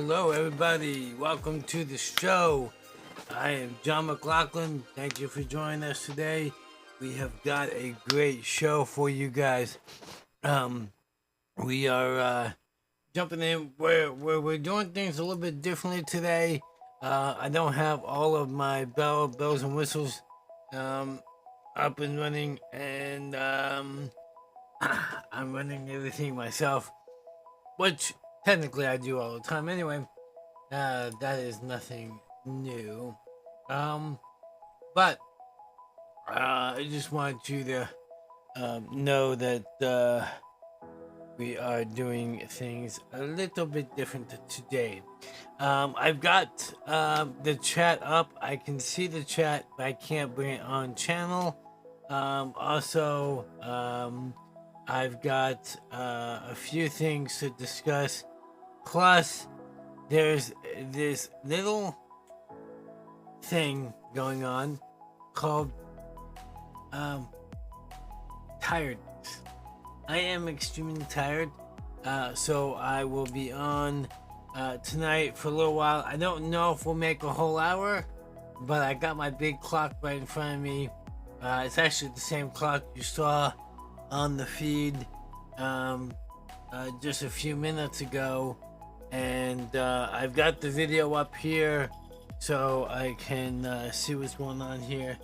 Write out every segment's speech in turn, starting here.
Hello, everybody. Welcome to the show. I am John McLauchlan. Thank you for joining us today. We have got a great show for you guys. We are jumping in where we're doing things a little bit differently today. I don't have all of my bells and whistles up and running, and I'm running everything myself, which technically I do all the time anyway. That is nothing new. But I just want you to know that we are doing things a little bit different today. I've got the chat up. I can see the chat, but I can't bring it on channel. Also, I've got a few things to discuss. Plus, there's this little thing going on called tiredness. I am extremely tired, so I will be on tonight for a little while. I don't know if we'll make a whole hour, but I got my big clock right in front of me. It's actually the same clock you saw on the feed just a few minutes ago, and I've got the video up here so I can see what's going on here,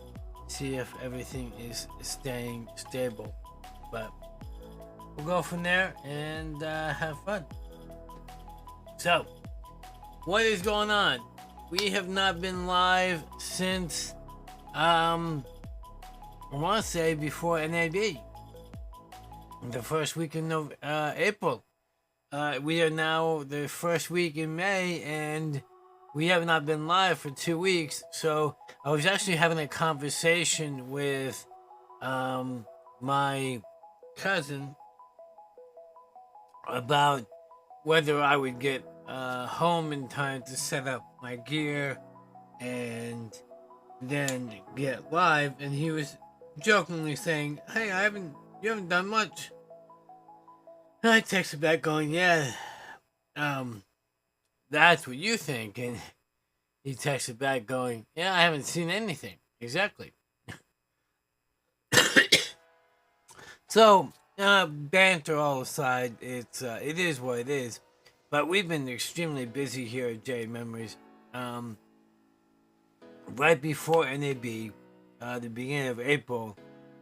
see if everything is staying stable. But we'll go from there and have fun. So, what is going on? We have not been live since I want to say before NAB, the first week in April. We are now the first week in May, and we have not been live for 2 weeks. So I was actually having a conversation with my cousin about whether I would get home in time to set up my gear and then get live. And he was jokingly saying, "Hey, you haven't done much." And I texted back going, "Yeah, that's what you think." And he texted back going, "Yeah, I haven't seen anything." Exactly. So, banter all aside, it is what it is. But we've been extremely busy here at JAmemories. Right before NAB, the beginning of April,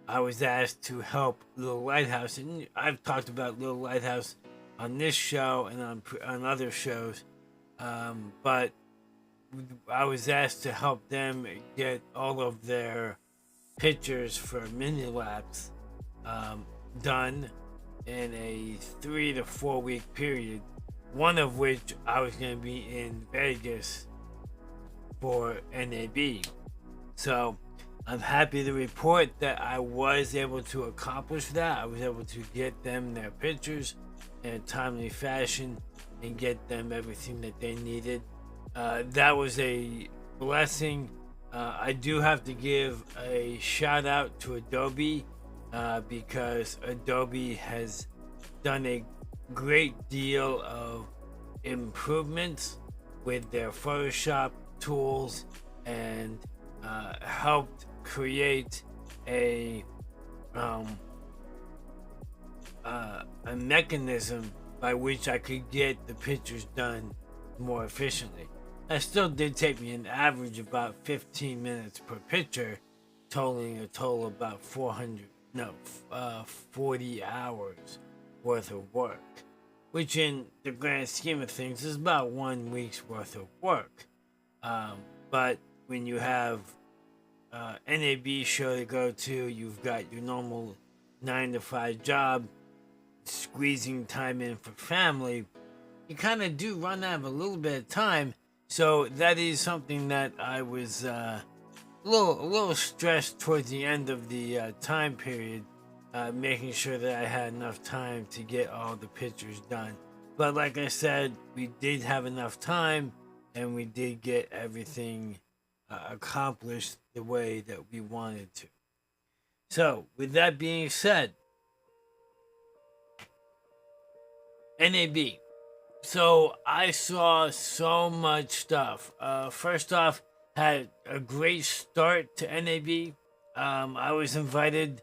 I was asked to help Little Lighthouse, and I've talked about Little Lighthouse on this show and on other shows, but I was asked to help them get all of their pictures for mini laps done in a 3 to 4 week period, one of which I was going to be in Vegas for NAB. So I'm happy to report that I was able to accomplish that. I was able to get them their pictures in a timely fashion and get them everything that they needed. That was a blessing. I do have to give a shout out to Adobe because Adobe has done a great deal of improvements with their Photoshop tools and helped create a mechanism by which I could get the pictures done more efficiently. That still did take me an average about 15 minutes per picture, totaling a total of about 40 hours worth of work, which in the grand scheme of things is about 1 week's worth of work. But when you have NAB show to go to, you've got your normal 9 to 5 job, squeezing time in for family, you kind of do run out of a little bit of time. So that is something that I was a little stressed towards the end of the time period, making sure that I had enough time to get all the pictures done. But like I said, we did have enough time, and we did get everything accomplished the way that we wanted to. So, with that being said, NAB. So I saw so much stuff. First off, had a great start to NAB. I was invited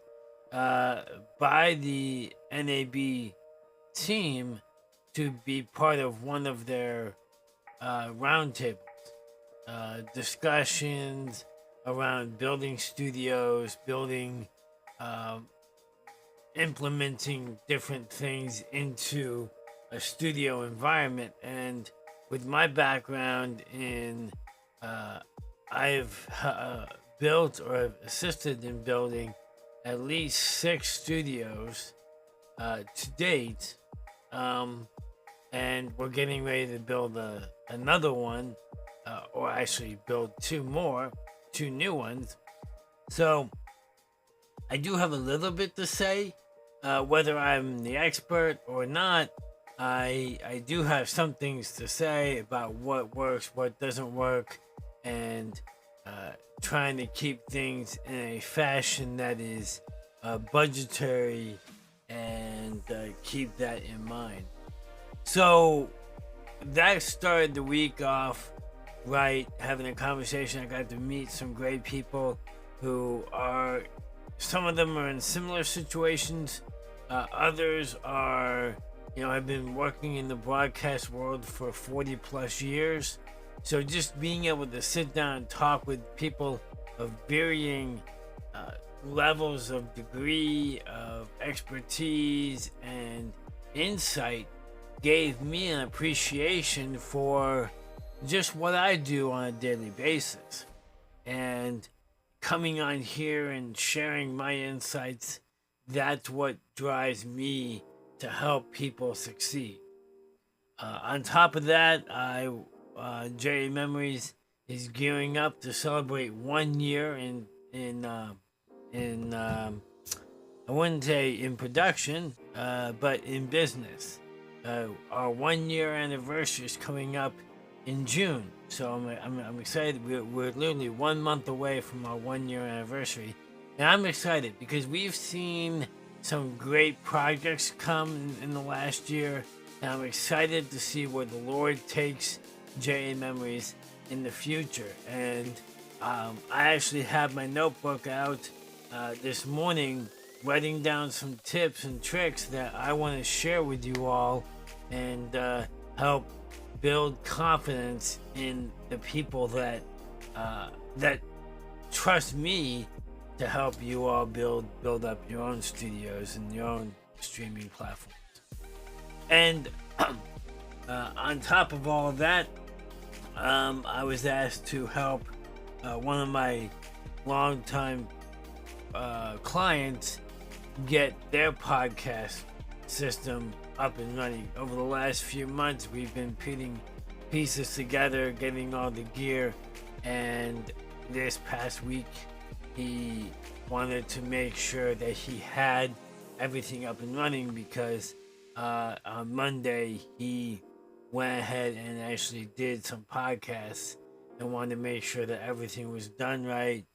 uh, by the NAB team to be part of one of their roundtables, discussions around building studios, building, um, implementing different things into a studio environment. And with my background in, uh, I've built or have assisted in building at least 6 studios to date. Um, and we're getting ready to build another one, or actually build 2 more, 2 new ones. So I do have a little bit to say. Whether I'm the expert or not, I do have some things to say about what works, what doesn't work, and trying to keep things in a fashion that is budgetary, and keep that in mind. So that started the week off right, having a conversation. I got to meet some great people who are, some of them are in similar situations. Others are, I've been working in the broadcast world for 40 plus years. So just being able to sit down and talk with people of varying levels of degree, of expertise, and insight gave me an appreciation for just what I do on a daily basis. And coming on here and sharing my insights, that's what drives me to help people succeed. On top of that, JAmemories is gearing up to celebrate 1 year in I wouldn't say in production, but in business. Our 1 year anniversary is coming up in June, so I'm excited. We're literally 1 month away from our 1 year anniversary, and I'm excited because we've seen some great projects come in the last year, and I'm excited to see where the Lord takes JAmemories in the future. And I actually have my notebook out this morning, writing down some tips and tricks that I want to share with you all, and help build confidence in the people that trust me to help you all build up your own studios and your own streaming platforms. And on top of all of that, I was asked to help one of my longtime clients get their podcast system up and running. Over the last few months, we've been putting pieces together, getting all the gear, and this past week, he wanted to make sure that he had everything up and running, because on Monday, he went ahead and actually did some podcasts and wanted to make sure that everything was done right.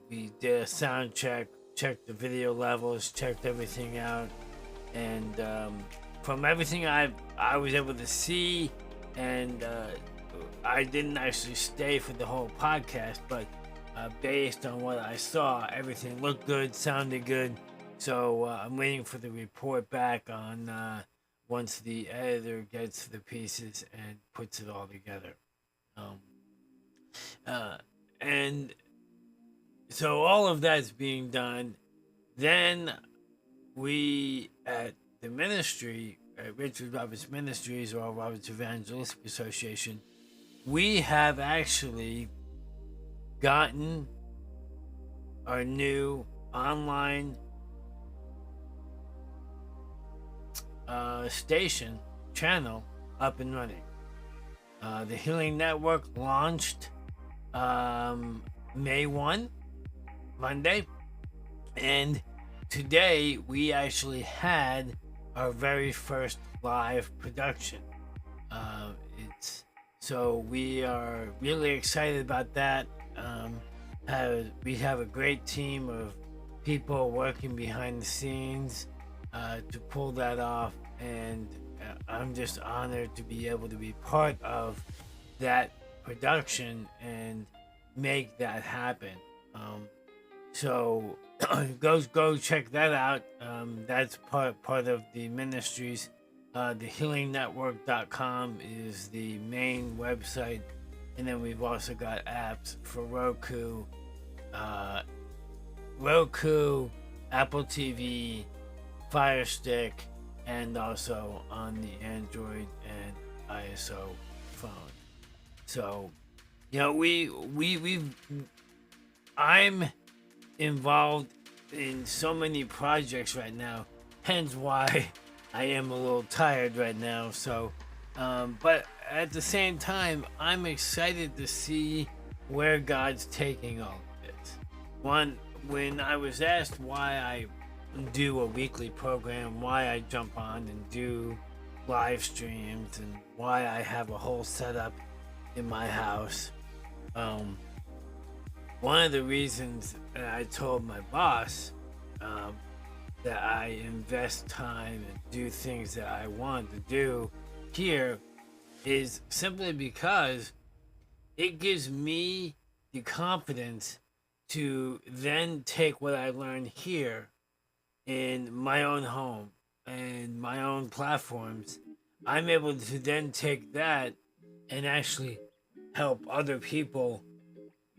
We did a sound check, checked the video levels, checked everything out, and from everything I was able to see, and I didn't actually stay for the whole podcast, but based on what I saw, everything looked good, sounded good. So I'm waiting for the report back on once the editor gets the pieces and puts it all together. And so all of that's being done. Then we at the ministry, at Richard Roberts Ministries, or Roberts Evangelistic Association, we have actually gotten our new online station channel up and running. The Healing Network launched May 1, Monday, and today we actually had our very first live production. So we are really excited about that. We have a great team of people working behind the scenes to pull that off, and I'm just honored to be able to be part of that production and make that happen. So go check that out. That's part of the ministries. TheHealingNetwork.com is the main website, and then we've also got apps for Roku, Apple TV, Fire Stick, and also on the Android and ISO phone. So, I'm involved in so many projects right now, hence why I am a little tired right now. So, but at the same time, I'm excited to see where God's taking all of this. When I was asked why I do a weekly program, why I jump on and do live streams, and why I have a whole setup in my house, one of the reasons that I told my boss that I invest time and do things that I want to do here is simply because it gives me the confidence to then take what I learned here in my own home and my own platforms. I'm able to then take that and actually help other people,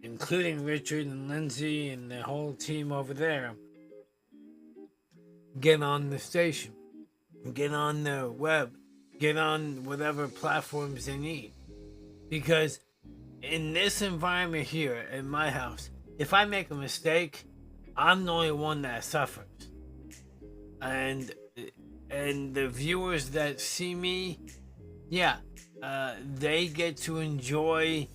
including Richard and Lindsay and the whole team over there, get on the station, get on the web, get on whatever platforms they need. Because in this environment here in my house, if I make a mistake, I'm the only one that suffers. And the viewers that see me, they get to enjoy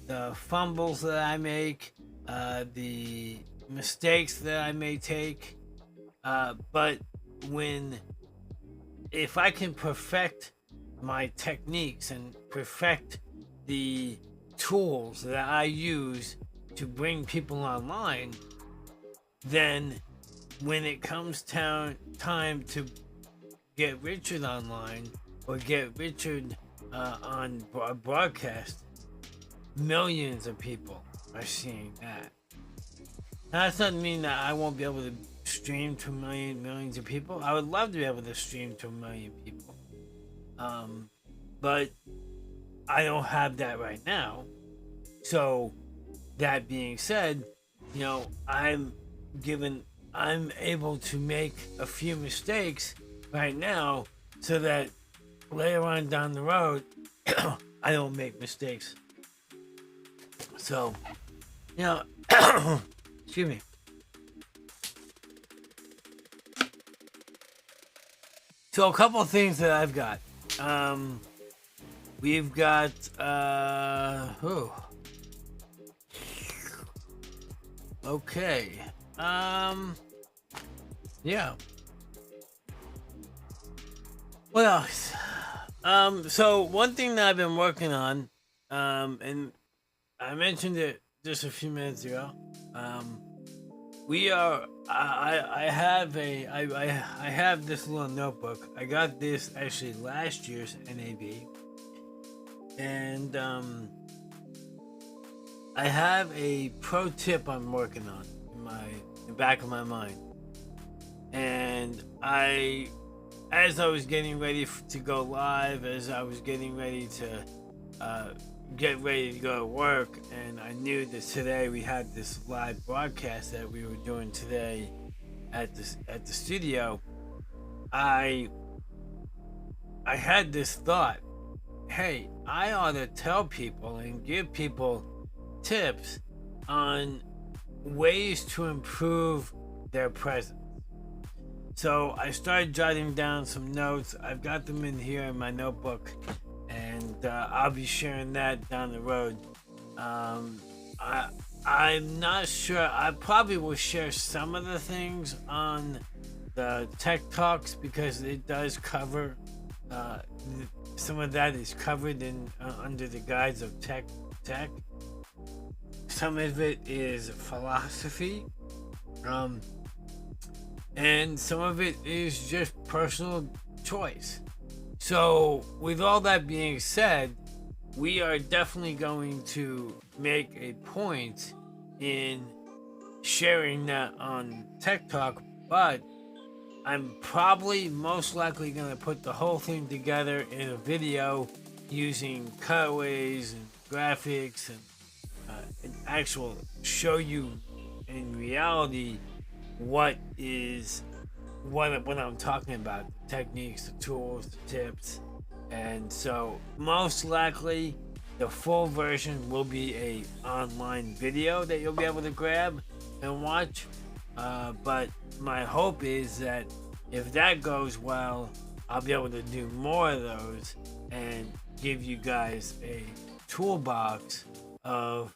the fumbles that I make, the mistakes that I may take. But if I can perfect my techniques and perfect the tools that I use to bring people online, then when it comes time to get Richard online or get Richard on broadcast, millions of people are seeing that. Now, that doesn't mean that I won't be able to stream to millions of people. I would love to be able to stream to 1 million people. But I don't have that right now. So that being said, I'm able to make a few mistakes right now so that later on down the road, I don't make mistakes. So, excuse me. So a couple of things that I've got. We've got, okay. What else? So one thing that I've been working on, and I mentioned it just a few minutes ago. I have this little notebook. I got this actually last year's NAB, and I have a pro tip I'm working on in the back of my mind. And as I was getting ready to go live, as I was getting ready to get ready to go to work, and I knew that today we had this live broadcast that we were doing today at the studio, I had this thought: hey, I ought to tell people and give people tips on ways to improve their presence. So I started jotting down some notes. I've got them in here in my notebook, and I'll be sharing that down the road. I'm not sure. I probably will share some of the things on the Tech Talks because it does cover some of that is covered in under the guise of tech. Some of it is philosophy, and some of it is just personal choice. So, with all that being said, we are definitely going to make a point in sharing that on Tech Talk, but I'm probably most likely going to put the whole thing together in a video using cutaways and graphics and actual show you in reality what I'm talking about, the techniques, the tools, the tips. And so most likely the full version will be a online video that you'll be able to grab and watch. But my hope is that if that goes well, I'll be able to do more of those and give you guys a toolbox of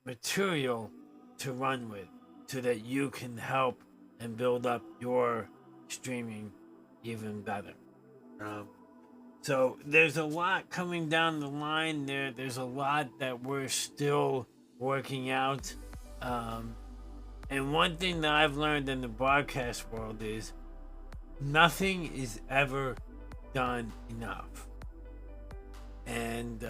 material to run with so that you can help and build up your streaming even better. So there's a lot coming down the line. There's a lot that we're still working out. And one thing that I've learned in the broadcast world is nothing is ever done enough. And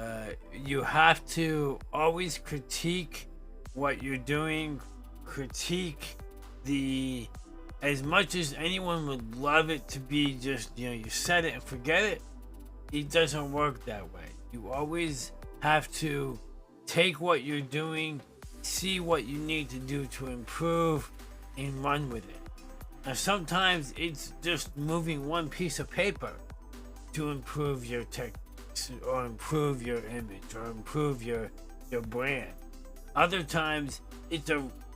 you have to always critique what you're doing, critique as much as anyone would love it to be just, you set it and forget it, it doesn't work that way. You always have to take what you're doing, see what you need to do to improve, and run with it. Now, sometimes it's just moving one piece of paper to improve your techniques, or improve your image, or improve your brand. Other times,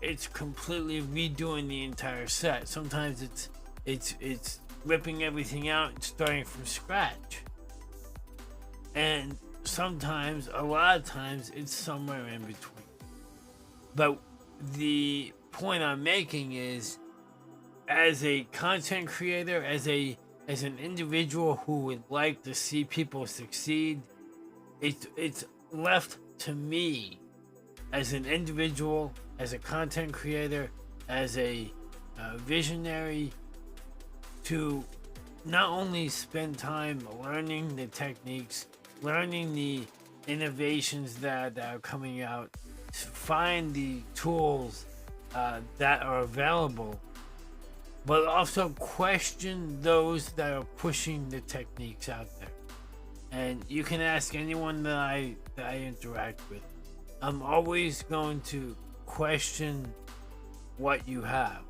it's completely redoing the entire set. Sometimes it's ripping everything out and starting from scratch. And sometimes, a lot of times, it's somewhere in between. But the point I'm making is, as a content creator, as an individual who would like to see people succeed, it's left to me as an individual, as a content creator, as a visionary, to not only spend time learning the techniques, learning the innovations that are coming out, find the tools that are available, but also question those that are pushing the techniques out there. And you can ask anyone that I interact with. I'm always going to question what you have.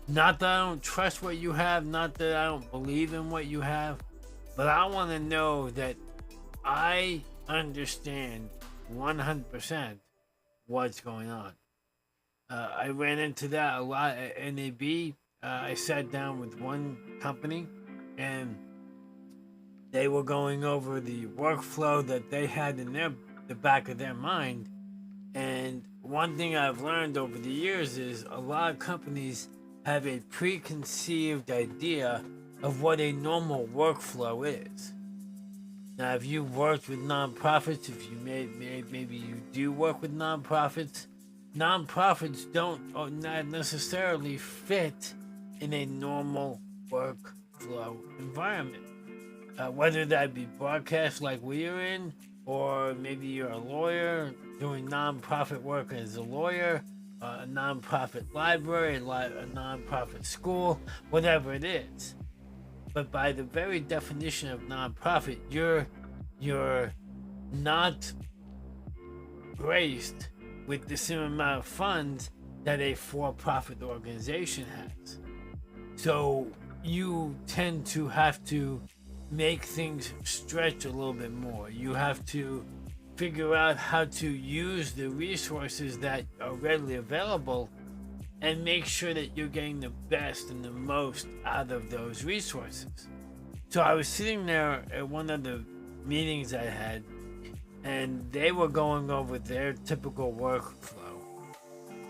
Not that I don't trust what you have, not that I don't believe in what you have, but I want to know that I understand 100% what's going on. I ran into that a lot at NAB. I sat down with one company and they were going over the workflow that they had in the back of their mind. And one thing I've learned over the years is a lot of companies have a preconceived idea of what a normal workflow is. Now, if you worked with nonprofits, if you maybe you do work with nonprofits don't not necessarily fit in a normal workflow environment. Whether that be broadcast like we are in, or maybe you're a lawyer doing nonprofit work as a lawyer, a nonprofit library, a nonprofit school, whatever it is. But by the very definition of nonprofit, you're not graced with the same amount of funds that a for-profit organization has. So you tend to have to make things stretch a little bit more. You have to figure out how to use the resources that are readily available and make sure that you're getting the best and the most out of those resources. So I was sitting there at one of the meetings I had, and they were going over their typical workflow.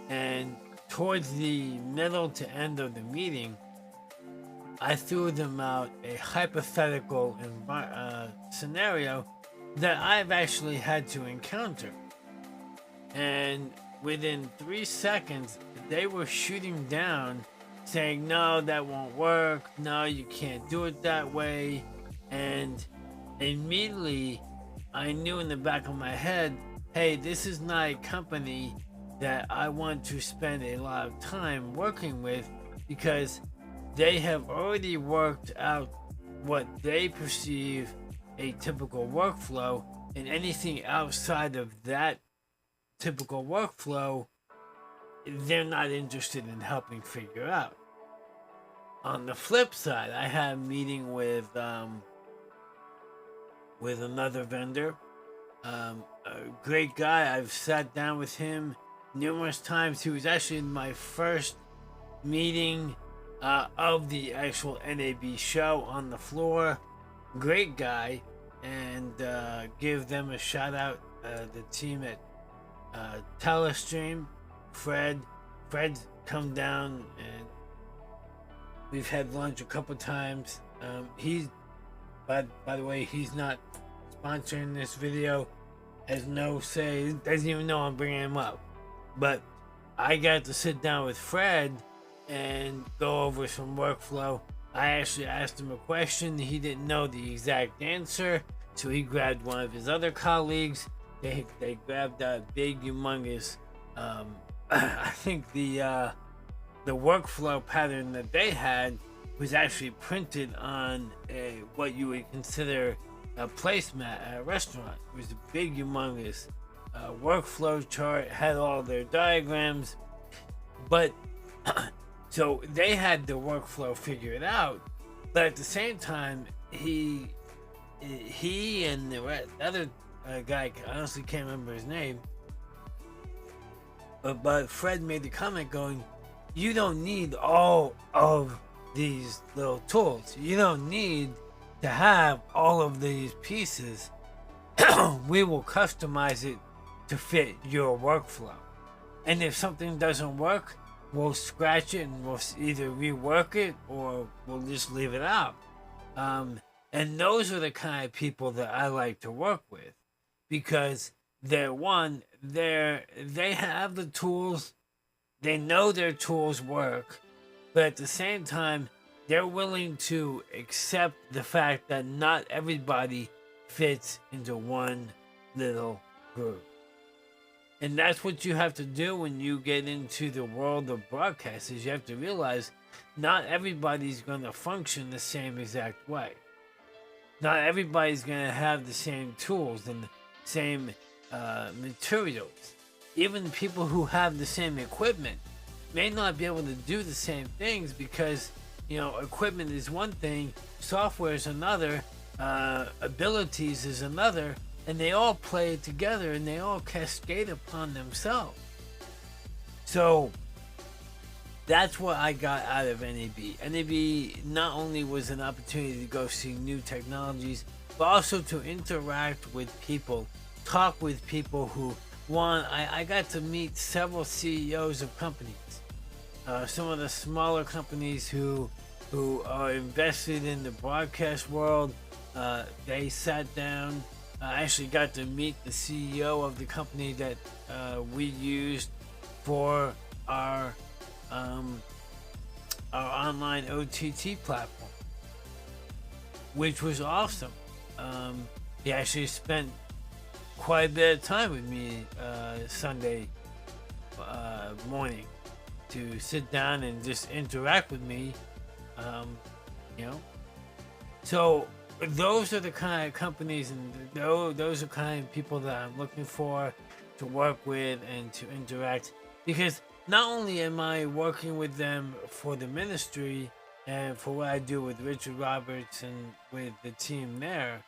And towards the middle to end of the meeting, I threw them out a hypothetical scenario that I've actually had to encounter. And within 3 seconds, they were shooting down saying, no, that won't work. No, you can't do it that way. And immediately I knew in the back of my head, hey, this is not a company that I want to spend a lot of time working with, because they have already worked out what they perceive a typical workflow, and anything outside of that typical workflow, they're not interested in helping figure out. On the flip side, I had a meeting with another vendor, a great guy. I've sat down with him numerous times. He was actually in my first meeting of the actual NAB show on the floor. Great guy, and give them a shout out. The team at Telestream, Fred's come down, and we've had lunch a couple times. He's, by the way, he's not sponsoring this video, has no say, doesn't even know I'm bringing him up. But I got to sit down with Fred and go over some workflow. I actually asked him a question. He didn't know the exact answer, so he grabbed one of his other colleagues. They grabbed a big, humongous, I think the workflow pattern that they had was actually printed on what you would consider a placemat at a restaurant. It was a big, humongous workflow chart, had all their diagrams, but so they had the workflow figured out. But at the same time, he and the other guy, I honestly can't remember his name, but Fred made the comment going, you don't need all of these little tools. You don't need to have all of these pieces. We will customize it to fit your workflow. And if something doesn't work, we'll scratch it and we'll either rework it or we'll just leave it out. And those are the kind of people that I like to work with, because they have the tools, they know their tools work, but at the same time, they're willing to accept the fact that not everybody fits into one little group. And that's what you have to do when you get into the world of broadcast, is you have to realize not everybody's going to function the same exact way. Not everybody's going to have the same tools and the same materials. Even people who have the same equipment may not be able to do the same things, because, you know, equipment is one thing, software is another, abilities is another, and they all play together and they all cascade upon themselves. So that's what I got out of NAB. NAB not only was an opportunity to go see new technologies, but also to interact with people, talk with people who I got to meet several CEOs of companies. Some of the smaller companies who are invested in the broadcast world, they sat down. I actually got to meet the CEO of the company that we used for our online OTT platform, which was awesome. He actually spent quite a bit of time with me Sunday morning to sit down and just interact with me, you know. So those are the kind of companies and those are the kind of people that I'm looking for to work with and to interact, because not only am I working with them for the ministry and for what I do with Richard Roberts and with the team there,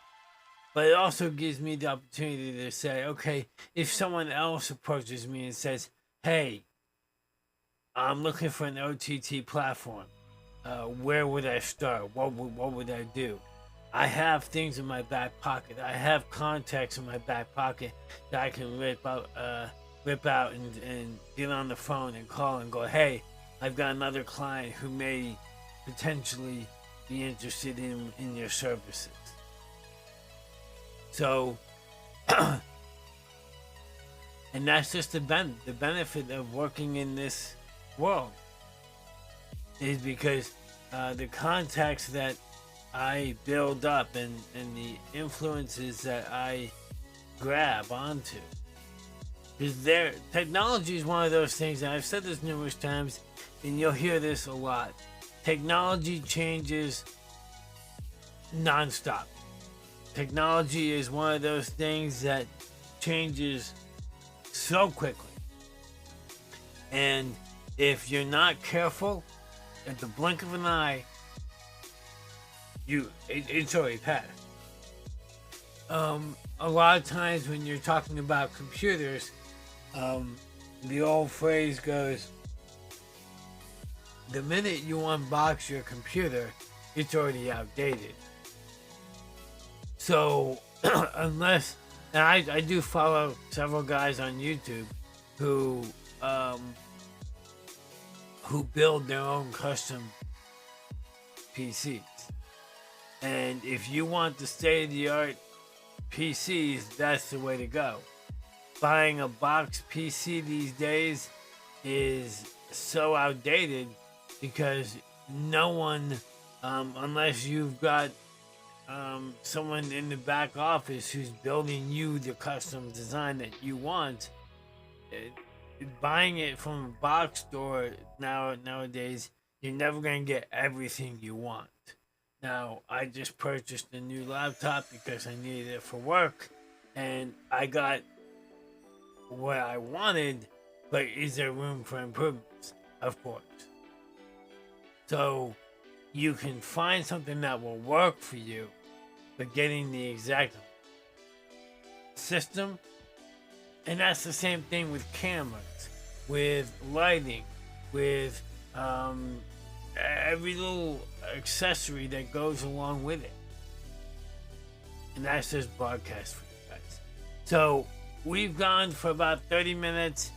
but it also gives me the opportunity to say, okay, if someone else approaches me and says, hey, I'm looking for an OTT platform, where would I start? What would I do? I have things in my back pocket. I have contacts in my back pocket that I can rip out and get on the phone and call and go, hey, I've got another client who may potentially be interested in your services. So, and that's just the benefit of working in this world. is because the contacts that I build up and the influences that I grab onto. Because technology is one of those things, and I've said this numerous times, and you'll hear this a lot. Technology changes nonstop. Technology is one of those things that changes so quickly. And if you're not careful, at the blink of an eye, it's already passed. A lot of times when you're talking about computers, the old phrase goes, the minute you unbox your computer, it's already outdated. So, unless, and I do follow several guys on YouTube who build their own custom PCs. And if you want the state-of-the-art PCs, that's the way to go. Buying a box PC these days is so outdated because no one, unless you've got someone in the back office who's building you the custom design that you want, buying it from a box store nowadays, you're never going to get everything you want. Now, I just purchased a new laptop because I needed it for work, and I got what I wanted, but is there room for improvements? Of course. So, you can find something that will work for you, but getting the exact system, and that's the same thing with cameras, with lighting, with every little accessory that goes along with it. And that's just broadcast for you guys. So we've gone for about 30 minutes.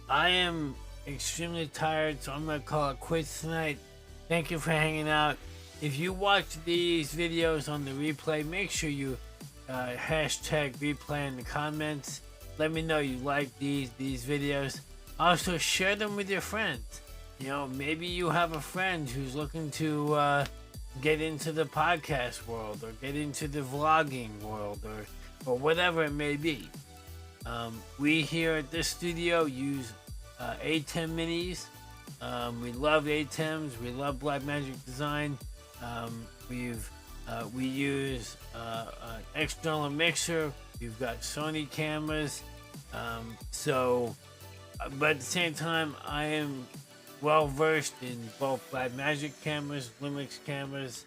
I am extremely tired, so I'm going to call it quits tonight. Thank you for hanging out. If you watch these videos on the replay, make sure you hashtag replay in the comments. Let me know you like these videos. Also, share them with your friends. You know, maybe you have a friend who's looking to get into the podcast world or get into the vlogging world or whatever it may be. We here at this studio use ATEM minis. We love ATEMs. We love Blackmagic Design. We use an external mixer. We've got Sony cameras. But at the same time, I am well versed in both Blackmagic cameras, Lumix cameras.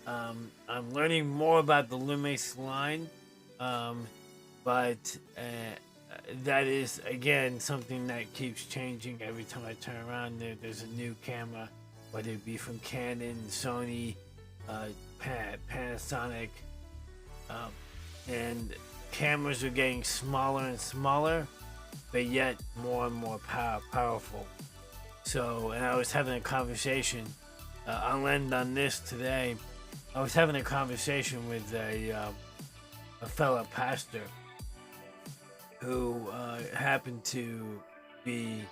I'm learning more about the Lumix line, but that is again something that keeps changing every time I turn around. There's a new camera, whether it be from Canon, Sony, Panasonic, and cameras are getting smaller and smaller, but yet more and more powerful. So, and I was having a conversation, I'll end on this today. I was having a conversation with a fellow pastor who happened to be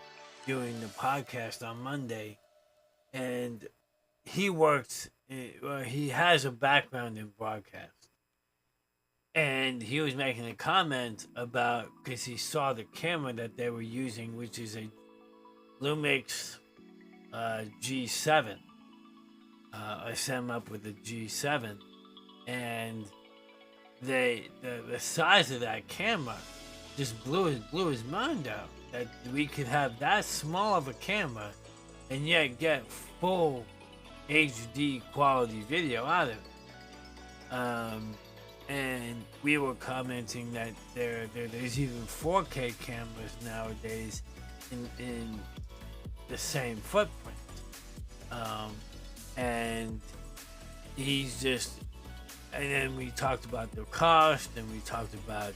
doing the podcast on Monday, and he has a background in broadcast. And he was making a comment about, because he saw the camera that they were using, which is a Lumix G7. I set him up with the G7, and the size of that camera just blew his mind out. That we could have that small of a camera and yet get full HD quality video out of it. And we were commenting that there's even 4K cameras nowadays in the same footprint. And he's just, and then we talked about the cost, and we talked about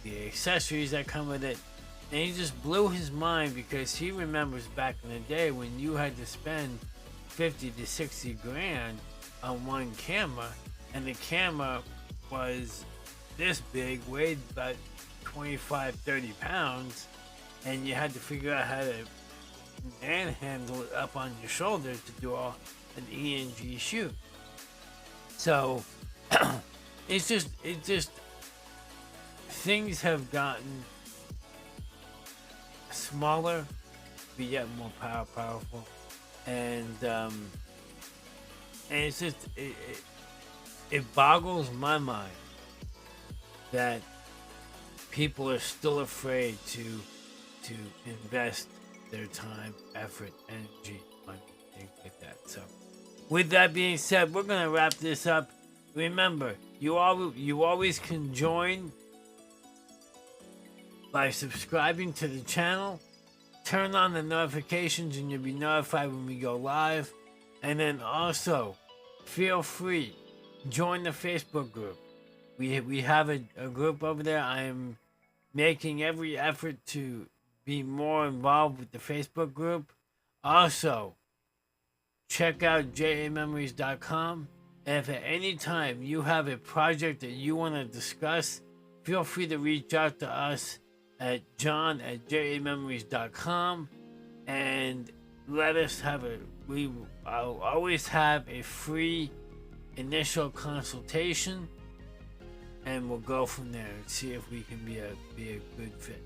the accessories that come with it. And he just blew his mind because he remembers back in the day when you had to spend 50 to 60 grand on one camera, and the camera was this big, weighed about 25-30 pounds, and you had to figure out how to and handle it up on your shoulder to do an ENG shoot. So it's just things have gotten smaller, but yet more powerful, and it's just it boggles my mind that people are still afraid to invest their time, effort, energy, money, things like that. So, with that being said, we're gonna wrap this up. Remember, you always can join by subscribing to the channel. Turn on the notifications, and you'll be notified when we go live. And then also, feel free, join the Facebook group. We have a group over there. I am making every effort to be more involved with the Facebook group. Also, check out JAmemories.com. And if at any time you have a project that you want to discuss, feel free to reach out to us at john@jamemories.com and let us have I'll always have a free initial consultation, and we'll go from there and see if we can be a good fit.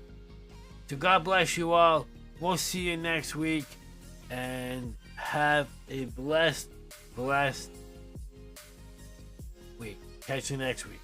So God bless you all. We'll see you next week, and have a blessed week. Catch you next week.